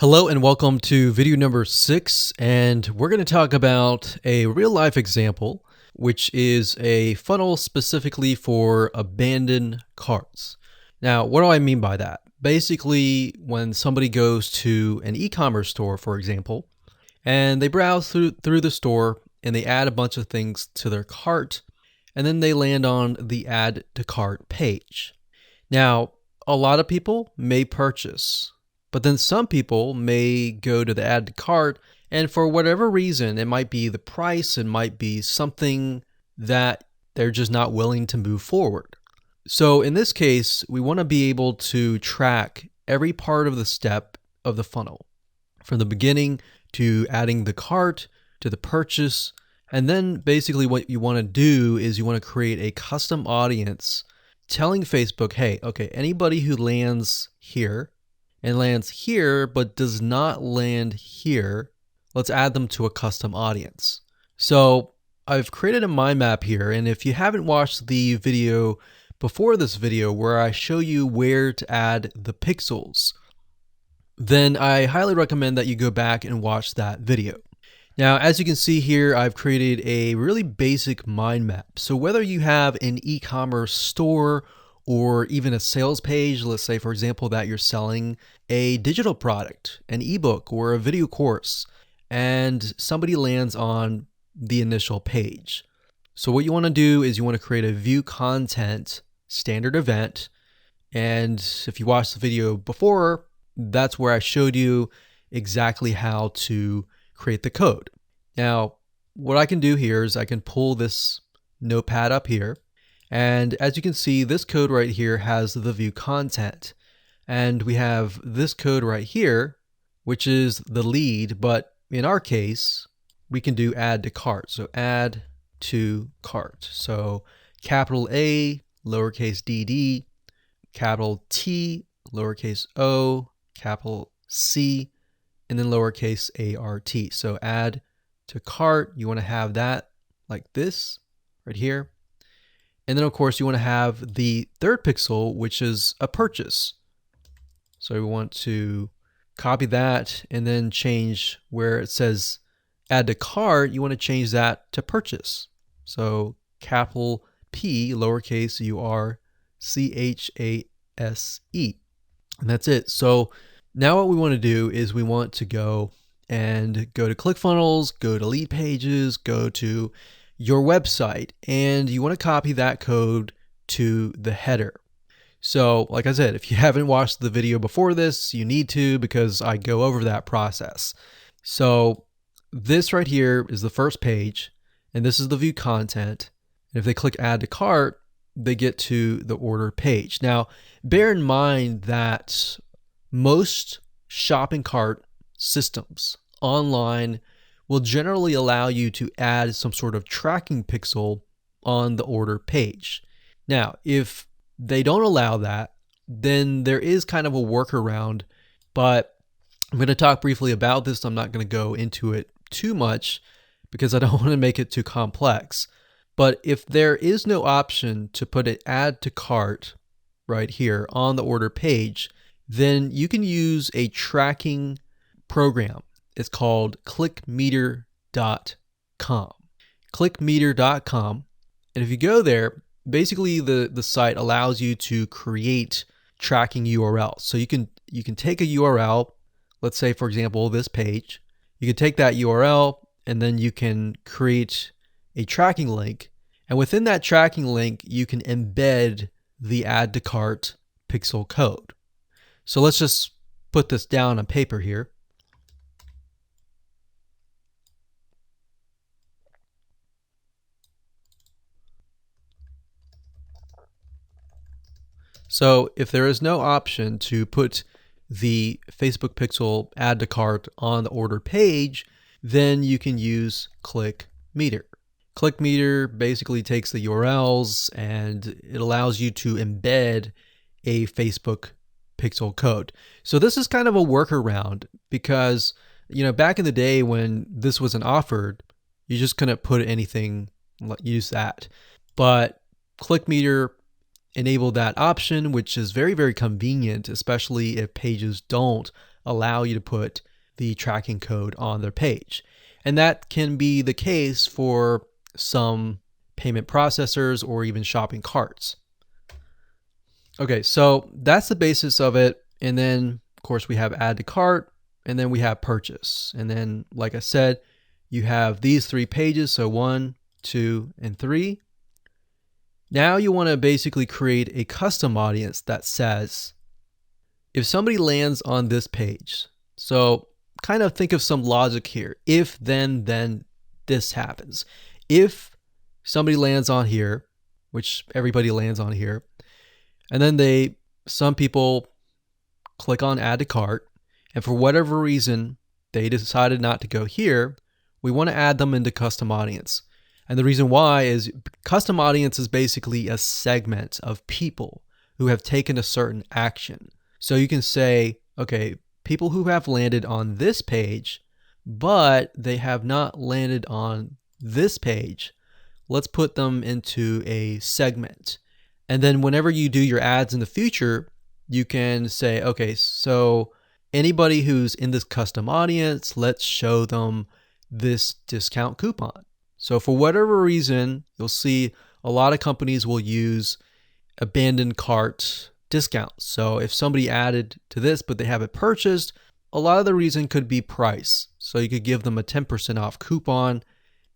Hello and welcome to video number 6, and we're going to talk about a real life example, which is a funnel specifically for abandoned carts. Now, what do I mean by that? Basically, when somebody goes to an e-commerce store, for example, and they browse through the store and they add a bunch of things to their cart, and then they land on the add to cart page. Now, a lot of people may purchase, but then some people may go to the add to cart, and for whatever reason, it might be the price, it might be something that they're just not willing to move forward. So in this case, we want to be able to track every part of the step of the funnel, from the beginning to adding the cart to the purchase. And then basically what you want to do is you want to create a custom audience telling Facebook, hey, okay, anybody who lands here and lands here but does not land here, let's add them to a custom audience. So I've created a mind map here, and if you haven't watched the video before this video where I show you where to add the pixels, then I highly recommend that you go back and watch that video. Now, as you can see here, I've created a really basic mind map. So whether you have an e-commerce store or even a sales page, let's say, for example, that you're selling a digital product, an ebook or a video course, and somebody lands on the initial page. So what you want to do is you want to create a view content standard event. And if you watched the video before, that's where I showed you exactly how to create the code. Now, what I can do here is I can pull this notepad up here. And as you can see, this code right here has the view content. And we have this code right here, which is the lead. But in our case, we can do add to cart. So add to cart. So capital A, lowercase dd, capital T, lowercase o, capital C, and then lowercase art. So add to cart, you want to have that like this right here. And then of course you want to have the third pixel, which is a purchase. So we want to copy that and then change where it says add to cart, you want to change that to purchase. So capital P, lowercase urchase. And that's it. So now what we want to do is we want to go to ClickFunnels, go to lead pages, go to your website, and you want to copy that code to the header. So like I said, if you haven't watched the video before this, you need to, because I go over that process. So this right here is the first page, and this is the view content. And if they click add to cart, they get to the order page. Now, bear in mind that most shopping cart systems online will generally allow you to add some sort of tracking pixel on the order page. Now, if they don't allow that, then there is kind of a workaround, but I'm going to talk briefly about this. I'm not going to go into it too much because I don't want to make it too complex. But if there is no option to put an add to cart right here on the order page, then you can use a tracking program. It's called clickmeter.com. Clickmeter.com. And if you go there, basically the site allows you to create tracking URLs. So you can take a URL, let's say for example this page. You can take that URL and then you can create a tracking link. And within that tracking link, you can embed the add to cart pixel code. So let's just put this down on paper here. So if there is no option to put the Facebook pixel add to cart on the order page, then you can use ClickMeter. ClickMeter basically takes the URLs and it allows you to embed a Facebook pixel code. So this is kind of a workaround because, back in the day when this wasn't offered, you just couldn't put anything, use that. But ClickMeter enabled that option, which is very, very convenient, especially if pages don't allow you to put the tracking code on their page. And that can be the case for some payment processors or even shopping carts. Okay, so that's the basis of it. And then, of course, we have add to cart, and then we have purchase. And then, like I said, you have these 3 pages. So 1, 2, and 3. Now you want to basically create a custom audience that says, if somebody lands on this page, so kind of think of some logic here. If then this happens. If somebody lands on here, which everybody lands on here, and then some people click on add to cart, and for whatever reason, they decided not to go here, we want to add them into custom audience. And the reason why is custom audience is basically a segment of people who have taken a certain action. So you can say, okay, people who have landed on this page, but they have not landed on this page, let's put them into a segment. And then whenever you do your ads in the future, you can say, okay, so anybody who's in this custom audience, let's show them this discount coupon. So for whatever reason, you'll see a lot of companies will use abandoned cart discounts. So if somebody added to this, but they haven't purchased, a lot of the reason could be price. So you could give them a 10% off coupon,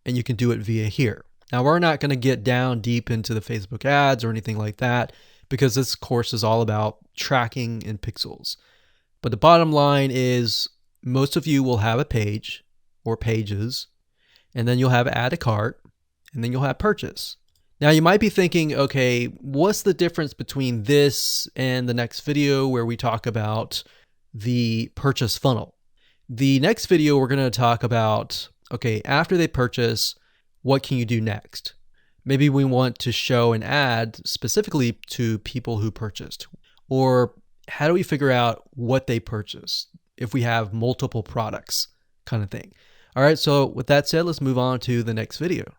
and you can do it via here. Now, we're not going to get down deep into the Facebook ads or anything like that, because this course is all about tracking in pixels. But the bottom line is most of you will have a page or pages, and then you'll have add to cart, and then you'll have purchase. Now you might be thinking, okay, what's the difference between this and the next video where we talk about the purchase funnel? The next video we're going to talk about, okay, after they purchase, what can you do next? Maybe we want to show an ad specifically to people who purchased, or how do we figure out what they purchased if we have multiple products kind of thing. All right, so with that said, let's move on to the next video.